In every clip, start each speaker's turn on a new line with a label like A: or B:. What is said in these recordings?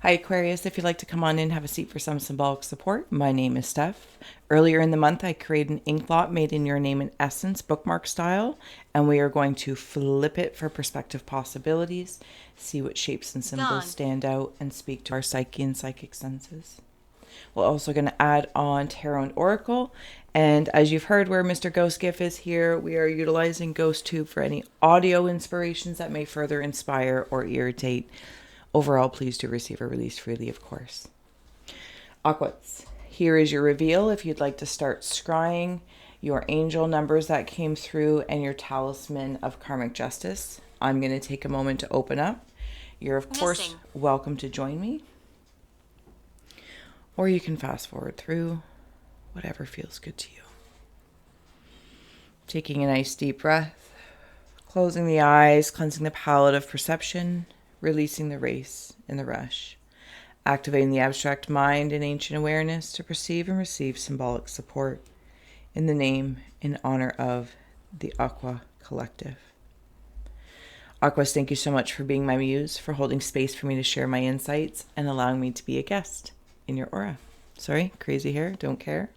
A: Hi Aquarius, if you'd like to come on in, have a seat for some symbolic support. My name is Steph. Earlier in the month, I created an ink blot made in your name and essence bookmark style, and we are going to flip it for perspective possibilities, see what shapes and symbols stand out, and speak to our psyche and psychic senses. We're also going to add on Tarot and Oracle, and as you've heard where Mr. Ghost Gift is here, we are utilizing GhostTube for any audio inspirations that may further inspire or irritate. Overall, please do receive a release freely, of course. Aquas, here is your reveal. If you'd like to start scrying your angel numbers that came through and your talisman of karmic justice, I'm going to take a moment to open up. You're, of course, welcome to join me. Or you can fast forward through, whatever feels good to you. Taking a nice deep breath, closing the eyes, cleansing the palette of perception, releasing the race and the rush, activating the abstract mind and ancient awareness to perceive and receive symbolic support in the name in honor of the Aqua Collective. Aquas, thank you so much for being my muse, for holding space for me to share my insights and allowing me to be a guest in your aura. Sorry, crazy hair, don't care.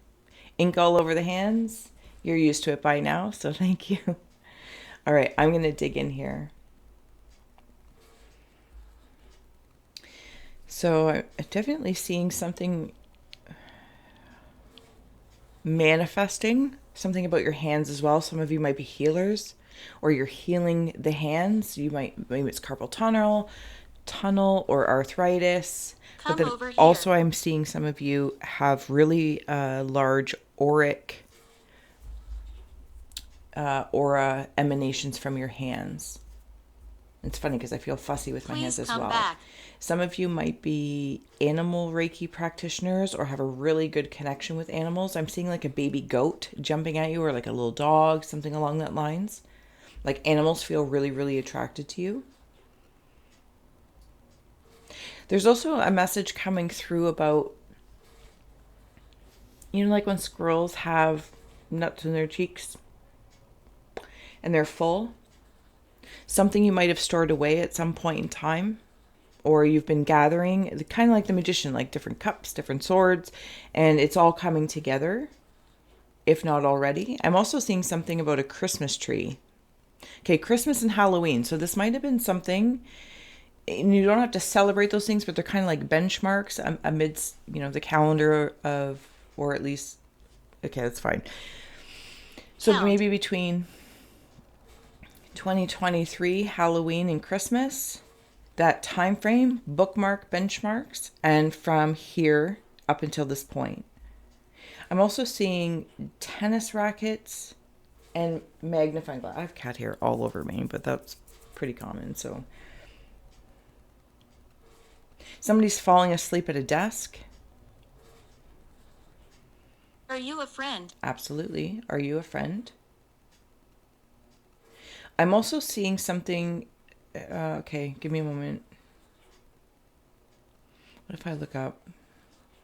A: Ink all over the hands. You're used to it by now, so thank you. All right, I'm going to dig in here. So I'm definitely seeing something manifesting, something about your hands as well. Some of you might be healers or you're healing the hands. You might, maybe it's carpal tunnel or arthritis. But then also I'm seeing some of you have really large auric aura emanations from your hands. It's funny because I feel fussy with my hands as well. Some of you might be animal Reiki practitioners or have a really good connection with animals. I'm seeing like a baby goat jumping at you or like a little dog, something along that lines. Like animals feel really, really attracted to you. There's also a message coming through about, you know, like when squirrels have nuts in their cheeks and they're full. Something you might have stored away at some point in time, or you've been gathering, kind of like the magician, like different cups, different swords, and it's all coming together, if not already. I'm also seeing something about a Christmas tree. Okay, Christmas and Halloween. So this might have been something, and you don't have to celebrate those things, but they're kind of like benchmarks amidst, you know, the calendar of, or at least, okay, that's fine. So maybe between 2023, Halloween and Christmas, that time frame, bookmark benchmarks, and from here up until this point. I'm also seeing tennis rackets and magnifying glass. I have cat hair all over me, but that's pretty common. So somebody's falling asleep at a desk.
B: Are you a friend?
A: Absolutely. Are you a friend? I'm also seeing something. Okay, give me a moment. What if I look up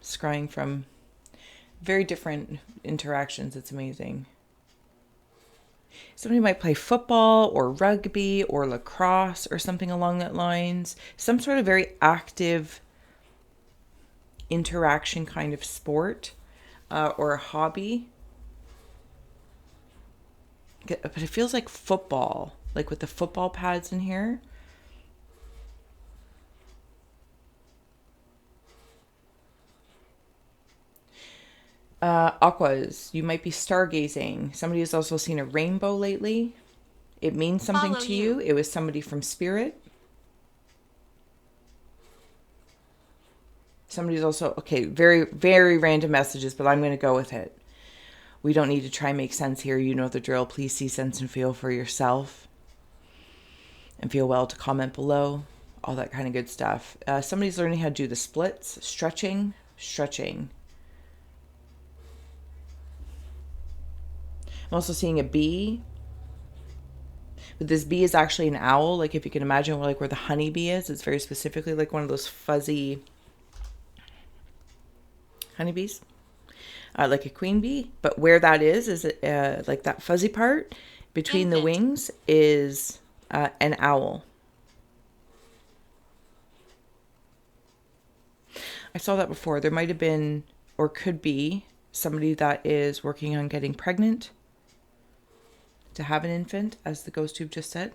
A: scrying from very different interactions? It's amazing. Somebody might play football or rugby or lacrosse or something along that lines. Some sort of very active interaction kind of sport or a hobby. But it feels like football, like with the football pads in here. Aquas, you might be stargazing. Somebody has also seen a rainbow lately. It means something to you. It was somebody from spirit. Somebody's also, okay, very, very random messages, but I'm going to go with it. We don't need to try and make sense here. You know the drill. Please see, sense, and feel for yourself. And feel well to comment below. All that kind of good stuff. Somebody's learning how to do the splits. Stretching. I'm also seeing a bee. But this bee is actually an owl. Like if you can imagine like where the honeybee is. It's very specifically like one of those fuzzy honeybees. Like a queen bee, but where that is like that fuzzy part between the wings is an owl. I saw that before. There might have been, or could be, somebody that is working on getting pregnant to have an infant, as the ghost tube just said.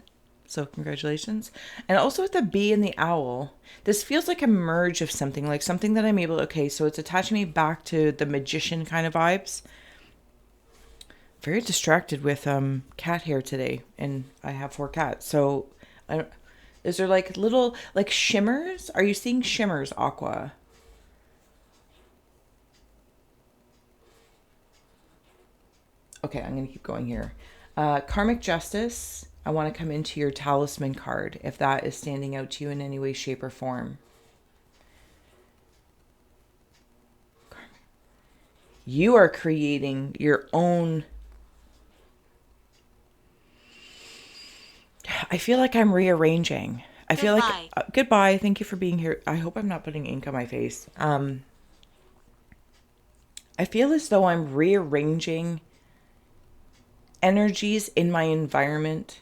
A: So congratulations. And also with the bee and the owl, this feels like a merge of something, like something that I'm able to, okay, so it's attaching me back to the magician kind of vibes. Very distracted with cat hair today, and I have 4 cats. So is there like little like shimmers? Are you seeing shimmers, Aqua? Okay, I'm going to keep going here. Karmic Justice. I want to come into your talisman card if that is standing out to you in any way, shape, or form. You are creating your own. I feel like I'm rearranging. I feel like goodbye. Thank you for being here. I hope I'm not putting ink on my face. I feel as though I'm rearranging energies in my environment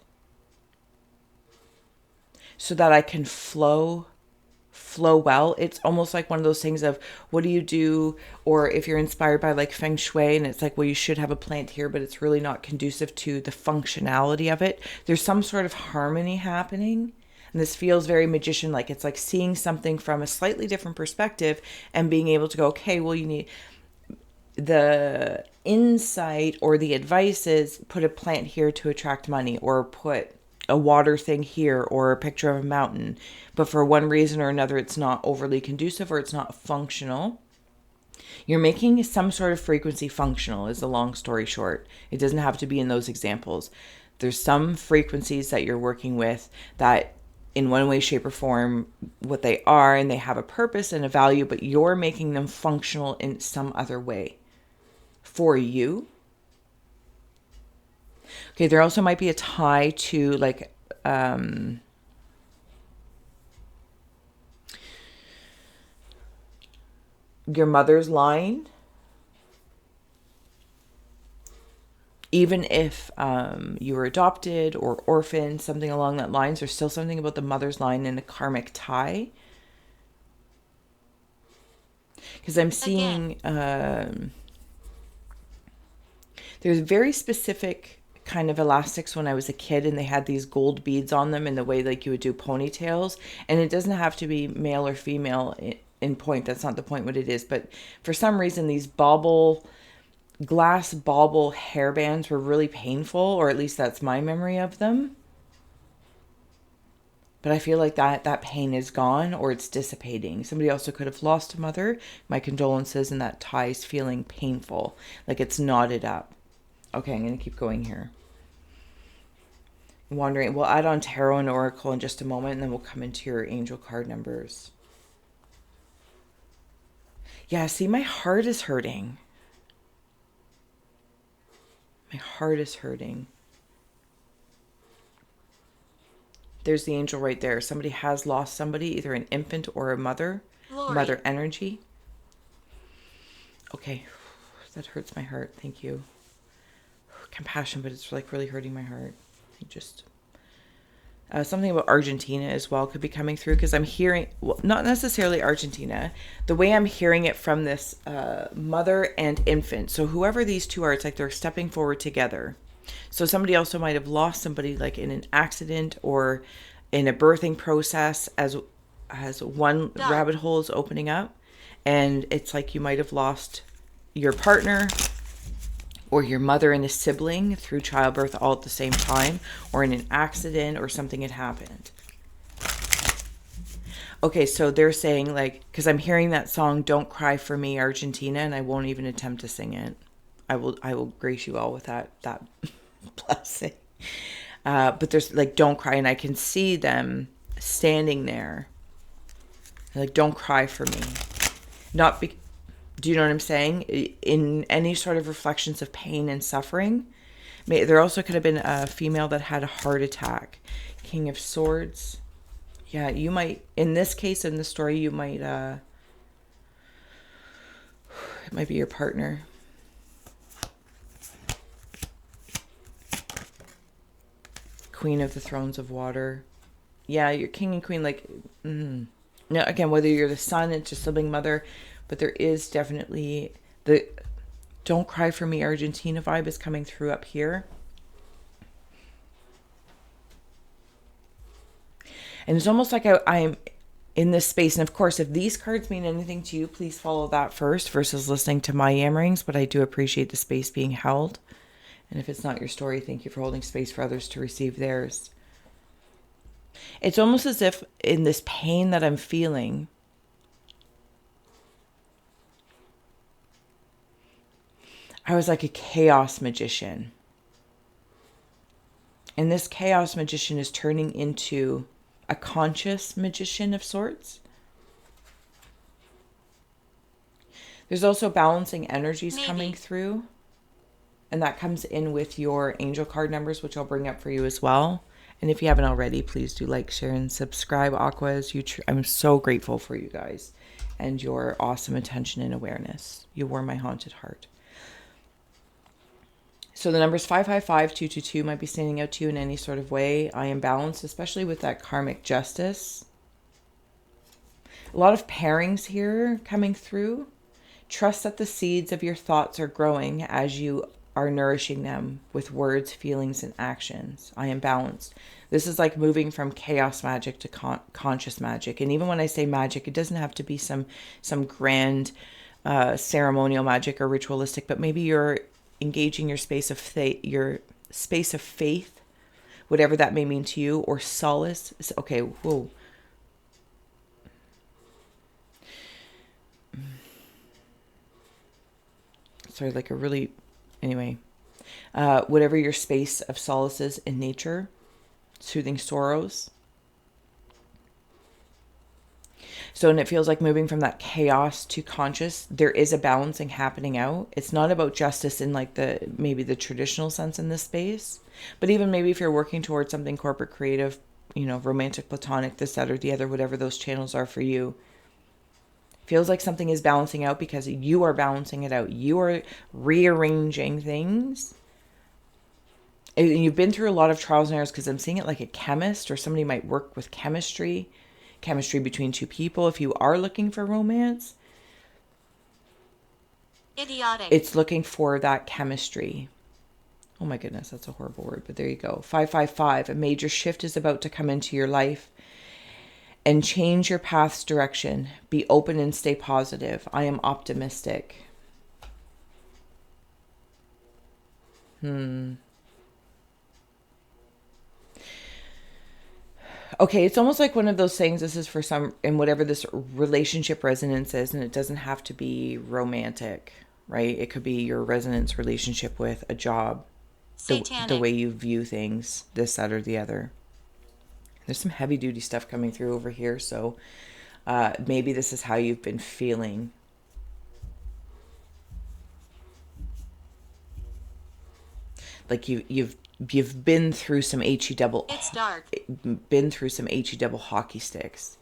A: so that I can flow well. It's almost like one of those things of what do you do, or if you're inspired by like feng shui and it's like, well, you should have a plant here, but it's really not conducive to the functionality of it. There's some sort of harmony happening. And this feels very magician like. It's like seeing something from a slightly different perspective and being able to go, okay, well, you need the insight or the advice is put a plant here to attract money, or put a water thing here, or a picture of a mountain. But for one reason or another, it's not overly conducive or it's not functional. You're making some sort of frequency functional is the long story short. It doesn't have to be in those examples. There's some frequencies that you're working with that in one way, shape, or form, what they are, and they have a purpose and a value, but you're making them functional in some other way for you. Okay, there also might be a tie to like your mother's line. Even if you were adopted or orphaned, something along that lines, there's still something about the mother's line in a karmic tie. Because I'm seeing there's very specific kind of elastics when I was a kid, and they had these gold beads on them in the way like you would do ponytails. And it doesn't have to be male or female in point. That's not the point what it is. But for some reason, these glass bauble hairbands were really painful, or at least that's my memory of them. But I feel like that pain is gone, or it's dissipating. Somebody also could have lost a mother. My condolences, and that tie is feeling painful, like it's knotted up. Okay, I'm going to keep going here. Wandering. We'll add on tarot and oracle in just a moment, and then we'll come into your angel card numbers. Yeah, see, my heart is hurting. My heart is hurting. There's the angel right there. Somebody has lost somebody, either an infant or a mother.
B: Lori.
A: Mother energy. Okay. That hurts my heart. Thank you. Compassion, but it's like really hurting my heart. Just something about Argentina as well could be coming through, because I'm hearing, well, not necessarily Argentina, the way I'm hearing it from this mother and infant. So whoever these two are, it's like they're stepping forward together. So somebody also might have lost somebody like in an accident or in a birthing process as one rabbit hole is opening up. And it's like you might have lost your partner or your mother and a sibling through childbirth all at the same time, or in an accident or something had happened. Okay, so they're saying like, because I'm hearing that song, Don't Cry for Me, Argentina, and I won't even attempt to sing it. I will grace you all with that blessing. But there's like, don't cry, and I can see them standing there. Like, don't cry for me. Do you know what I'm saying? In any sort of reflections of pain and suffering. There also could have been a female that had a heart attack. King of Swords. Yeah, you might, in this case, in the story, you might, it might be your partner. Queen of the Thrones of Water. Yeah, your king and queen, like, Now, again, whether you're the son, it's your sibling, mother, but there is definitely the don't cry for me Argentina vibe is coming through up here. And it's almost like I'm in this space. And of course, if these cards mean anything to you, please follow that first versus listening to my yammerings. But I do appreciate the space being held. And if it's not your story, thank you for holding space for others to receive theirs. It's almost as if in this pain that I'm feeling, I was like a chaos magician. And this chaos magician is turning into a conscious magician of sorts. There's also balancing energies coming through. And that comes in with your angel card numbers, which I'll bring up for you as well. And if you haven't already, please do like, share, and subscribe. Aquas, I'm so grateful for you guys and your awesome attention and awareness. You warm my haunted heart. So the numbers 555-222 might be standing out to you in any sort of way. I am balanced, especially with that karmic justice. A lot of pairings here coming through. Trust that the seeds of your thoughts are growing as you are nourishing them with words, feelings, and actions. I am balanced. This is like moving from chaos magic to conscious magic. And even when I say magic, it doesn't have to be some grand ceremonial magic or ritualistic, but maybe you're engaging your space of faith, whatever that may mean to you, or solace. Okay, whoa. Sorry, like a really, anyway, whatever your space of solace is in nature, soothing sorrows. So, and it feels like moving from that chaos to conscious, there is a balancing happening out. It's not about justice in like maybe the traditional sense in this space, but even maybe if you're working towards something corporate, creative, romantic, platonic, this, that, or the other, whatever those channels are for you, feels like something is balancing out because you are balancing it out. You are rearranging things. And you've been through a lot of trials and errors because I'm seeing it like a chemist, or somebody might work with chemistry between two people. If you are looking for romance,
B: idiotic.
A: It's looking for that chemistry. Oh my goodness, that's a horrible word, but there you go. 555, a major shift is about to come into your life and change your path's direction. Be open and stay positive. I am optimistic. Okay, it's almost like one of those things, this is for some, in whatever this relationship resonance is, and it doesn't have to be romantic, right? It could be your resonance relationship with a job, the way you view things, this, that, or the other. There's some heavy duty stuff coming through over here, so maybe this is how you've been feeling. Like you've been through some HE double.
B: It's dark.
A: Been through some HE double hockey sticks.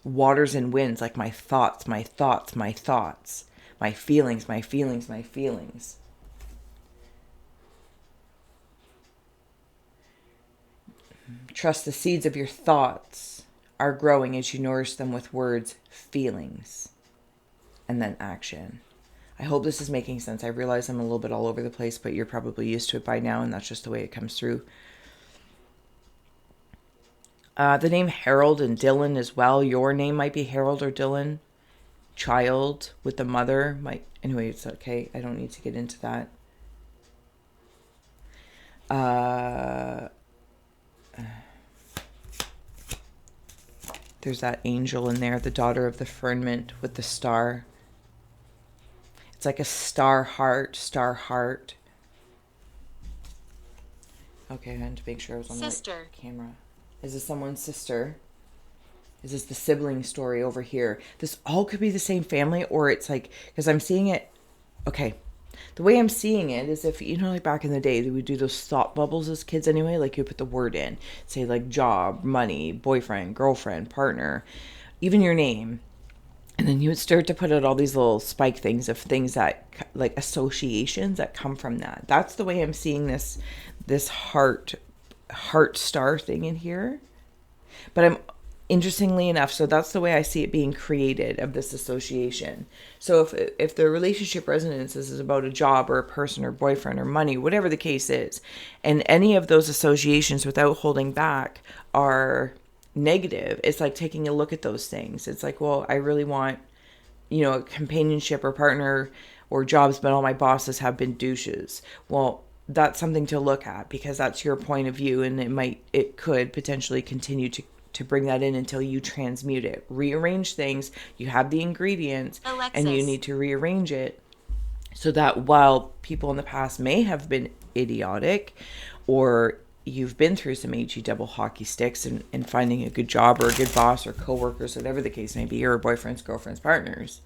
A: Waters and winds, like my thoughts, my thoughts, my thoughts, my feelings, my feelings, my feelings. Trust the seeds of your thoughts are growing as you nourish them with words, feelings, and then action. I hope this is making sense. I realize I'm a little bit all over the place, but you're probably used to it by now, and that's just the way it comes through. The name Harold and Dylan as well. Your name might be Harold or Dylan. Child with the mother might. Anyway, it's okay. I don't need to get into that. There's that angel in there, the daughter of the firmament with the star. It's like a star heart. Okay, I had to make sure I was on the camera. Is this someone's sister? Is this the sibling story over here? This all could be the same family, or it's like, because I'm seeing it, okay. The way I'm seeing it is if, like back in the day, they would do those thought bubbles as kids anyway, like you put the word in, say like job, money, boyfriend, girlfriend, partner, even your name. And then you would start to put out all these little spike things of things that, like associations that come from that. That's the way I'm seeing this heart star thing in here. But interestingly enough, so that's the way I see it being created, of this association. So if the relationship resonance is about a job or a person or boyfriend or money, whatever the case is, and any of those associations without holding back are negative, it's like taking a look at those things. It's like, well, I really want, a companionship or partner or jobs, but all my bosses have been douches. Well, that's something to look at, because that's your point of view, and it could potentially continue to bring that in until you transmute it, rearrange things. You have the ingredients, and you need to rearrange it so that while people in the past may have been idiotic, or you've been through some AG double hockey sticks and finding a good job or a good boss or coworkers, whatever the case may be, or boyfriends, girlfriends, partners.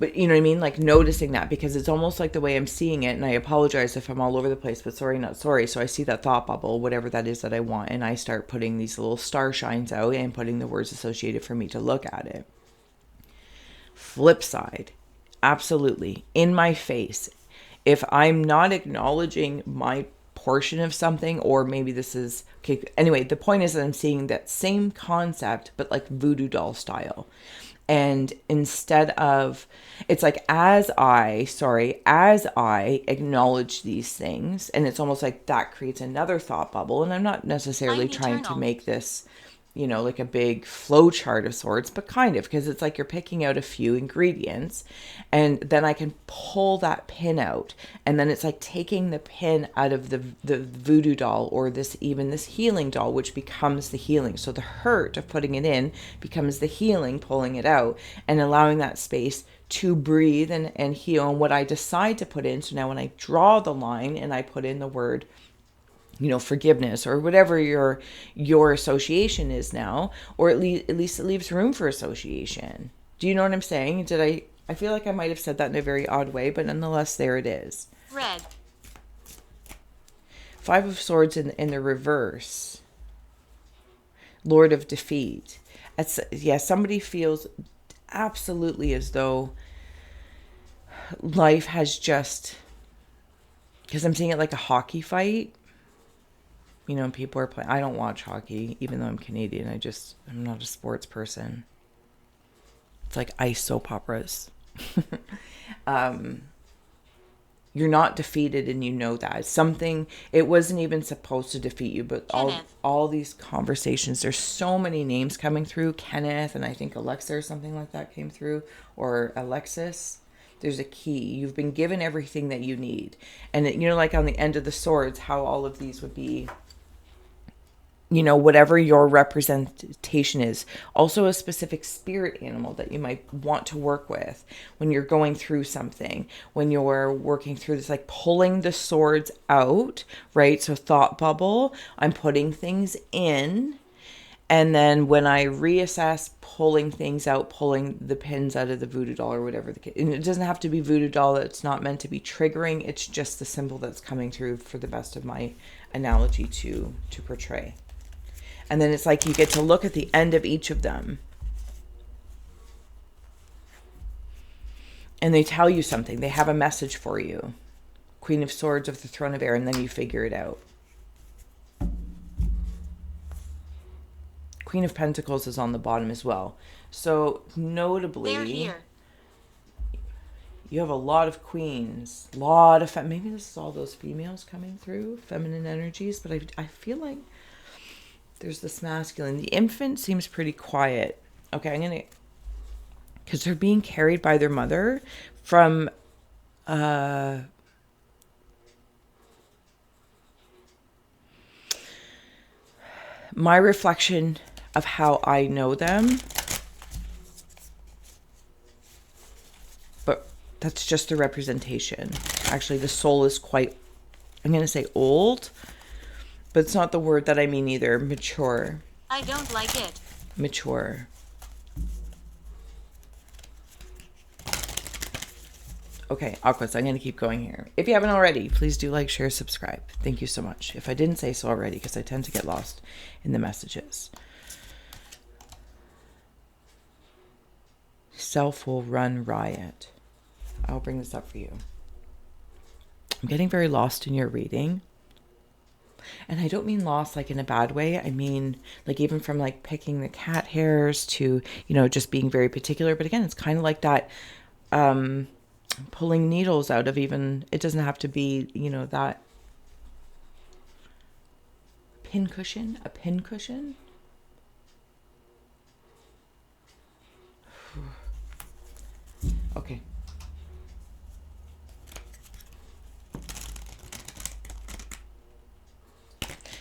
A: But you know what I mean? Like noticing that, because it's almost like the way I'm seeing it. And I apologize if I'm all over the place, but sorry, not sorry. So I see that thought bubble, whatever that is that I want. And I start putting these little star shines out and putting the words associated for me to look at it. Flip side, absolutely. In my face. If I'm not acknowledging my portion of something, or maybe this is, okay. Anyway, the point is that I'm seeing that same concept, but like voodoo doll style. And instead of, it's like as I acknowledge these things, and it's almost like that creates another thought bubble. And I'm not necessarily trying to make this, like a big flow chart of sorts, but kind of, because it's like you're picking out a few ingredients, and then I can pull that pin out, and then it's like taking the pin out of the voodoo doll, or this healing doll, which becomes the healing. So the hurt of putting it in becomes the healing, pulling it out and allowing that space to breathe and heal. And what I decide to put in, so now when I draw the line and I put in the word, forgiveness, or whatever your association is now, or at least it leaves room for association. Do you know what I'm saying? I feel like I might have said that in a very odd way, but nonetheless, there it is.
B: Red.
A: Five of Swords in the reverse. Lord of Defeat. Somebody feels absolutely as though life has just, because I'm seeing it like a hockey fight. People are playing. I don't watch hockey, even though I'm Canadian. I'm not a sports person. It's like ice soap operas. You're not defeated, and you know that. It wasn't even supposed to defeat you, but all these conversations, there's so many names coming through. Kenneth, and I think Alexa or something like that came through, or Alexis. There's a key. You've been given everything that you need. And like on the end of the swords, how all of these would be, whatever your representation is. Also a specific spirit animal that you might want to work with when you're going through something, when you're working through this, like pulling the swords out, right? So thought bubble, I'm putting things in. And then when I reassess, pulling things out, pulling the pins out of the voodoo doll or whatever the case. And it doesn't have to be voodoo doll. It's not meant to be triggering. It's just the symbol that's coming through for the best of my analogy to portray. And then it's like you get to look at the end of each of them. And they tell you something. They have a message for you. Queen of Swords of the Throne of Air, and then you figure it out. Queen of Pentacles is on the bottom as well. So notably,
B: They're here.
A: You have a lot of queens. Maybe this is all those females coming through, feminine energies, but I feel like there's this masculine. The infant seems pretty quiet. Okay, because they're being carried by their mother from my reflection of how I know them. But that's just the representation. Actually, the soul is quite, I'm going to say old, but it's not the word that I mean either. Mature.
B: I don't like it.
A: Mature. Okay, Aquas, I'm going to keep going here. If you haven't already, please do like, share, subscribe. Thank you so much. If I didn't say so already, because I tend to get lost in the messages. Self will run riot. I'll bring this up for you. I'm getting very lost in your reading. And I don't mean loss like in a bad way. I mean like even from like picking the cat hairs to, just being very particular. But again, it's kind of like that pulling needles out of even, it doesn't have to be, that a pin cushion. Okay.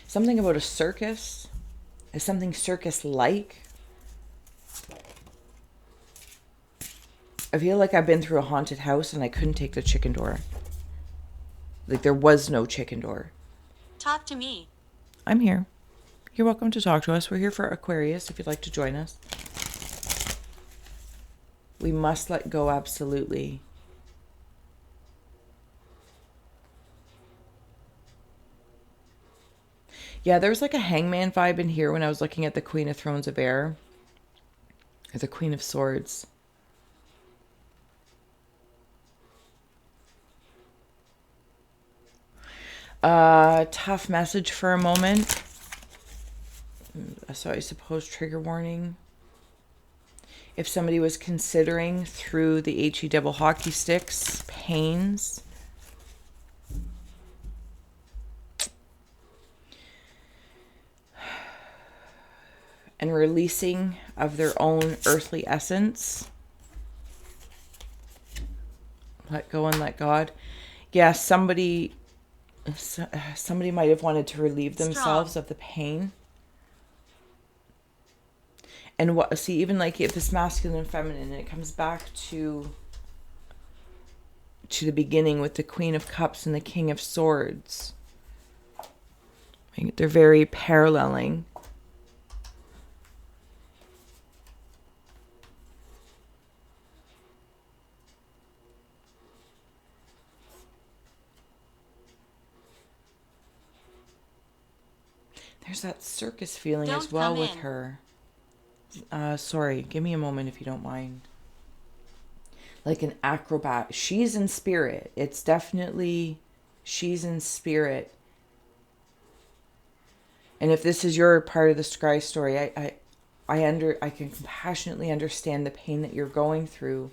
A: Something about a circus. Is something circus-like? I feel like I've been through a haunted house and I couldn't take the chicken door. Like there was no chicken door.
B: Talk to me.
A: I'm here. You're welcome to talk to us. We're here for Aquarius if you'd like to join us. We must let go, absolutely. Yeah, there was like a hangman vibe in here when I was looking at the Queen of Thrones of Air. Or the Queen of Swords. Tough message for a moment. So I suppose trigger warning. If somebody was considering through the HE double hockey sticks, pains. And releasing of their own earthly essence. Let go and let God. Yeah, somebody might have wanted to relieve themselves of the pain. And even like if it's masculine and feminine, it comes back to the beginning with the Queen of Cups and the King of Swords. They're very paralleling. There's that circus feeling as well with her. Sorry, give me a moment if you don't mind. Like an acrobat. She's in spirit. It's definitely, she's in spirit. And if this is your part of the Scry story, I can compassionately understand the pain that you're going through.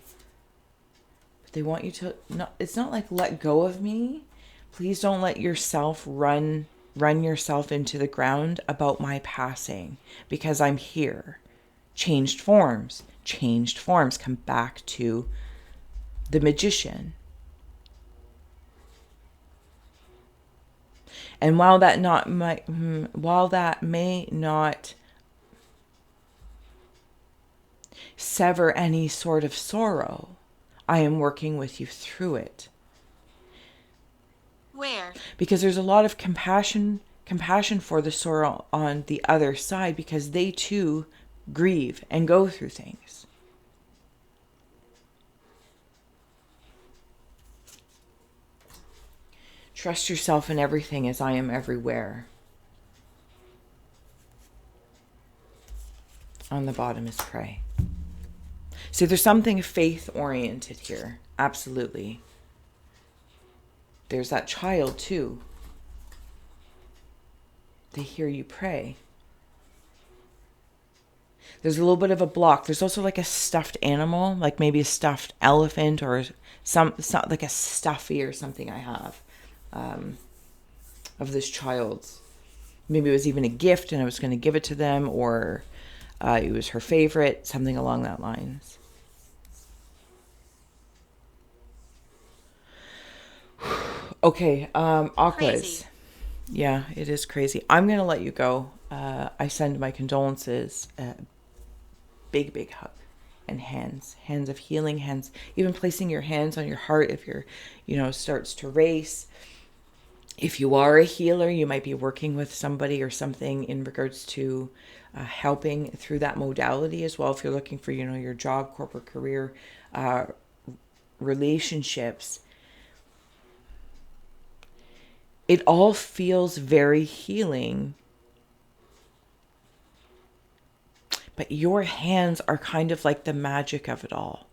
A: But they want you to, it's not like let go of me. Please don't let yourself run yourself into the ground about my passing, because I'm here. Changed forms. Come back to the Magician. And while that may not sever any sort of sorrow, I am working with you through it.
B: Where? Because
A: there's a lot of compassion for the sorrow on the other side, because they too grieve and go through things. Trust yourself in everything as I am everywhere. On the bottom is pray. See, there's something faith-oriented here. Absolutely. There's that child too. They hear you pray. There's a little bit of a block. There's also like a stuffed animal, like maybe a stuffed elephant or some like a stuffy or something I have of this child's. Maybe it was even a gift and I was going to give it to them, or it was her favorite, something along that lines. Okay, Aquas.
B: Crazy.
A: Yeah, it is crazy. I'm going to let you go. I send my condolences. Big hug. And hands of healing, hands, even placing your hands on your heart if you're, starts to race. If you are a healer, you might be working with somebody or something in regards to helping through that modality as well. If you're looking for, your job, corporate career, relationships, it all feels very healing. But your hands are kind of like the magic of it all.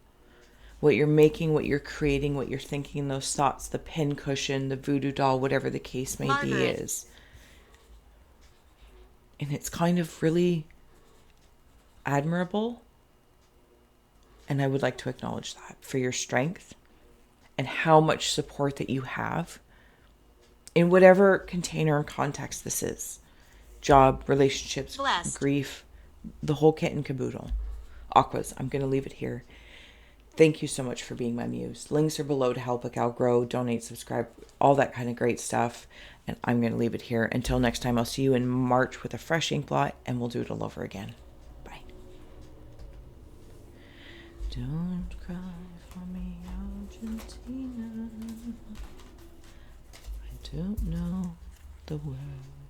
A: What you're making, what you're creating, what you're thinking, those thoughts, the pin cushion, the voodoo doll, whatever the case may be is. And it's kind of really admirable. And I would like to acknowledge that for your strength and how much support that you have in whatever container and context this is. Job, relationships,
B: Blessed.
A: grief, the whole kit and caboodle. Aquas, I'm going to leave it here. Thank you so much for being my muse. Links are below to help a gal grow, donate, subscribe, all that kind of great stuff. And I'm going to leave it here. Until next time, I'll see you in March with a fresh ink blot, and we'll do it all over again. Bye. Don't cry for me, Argentina. I don't know the words.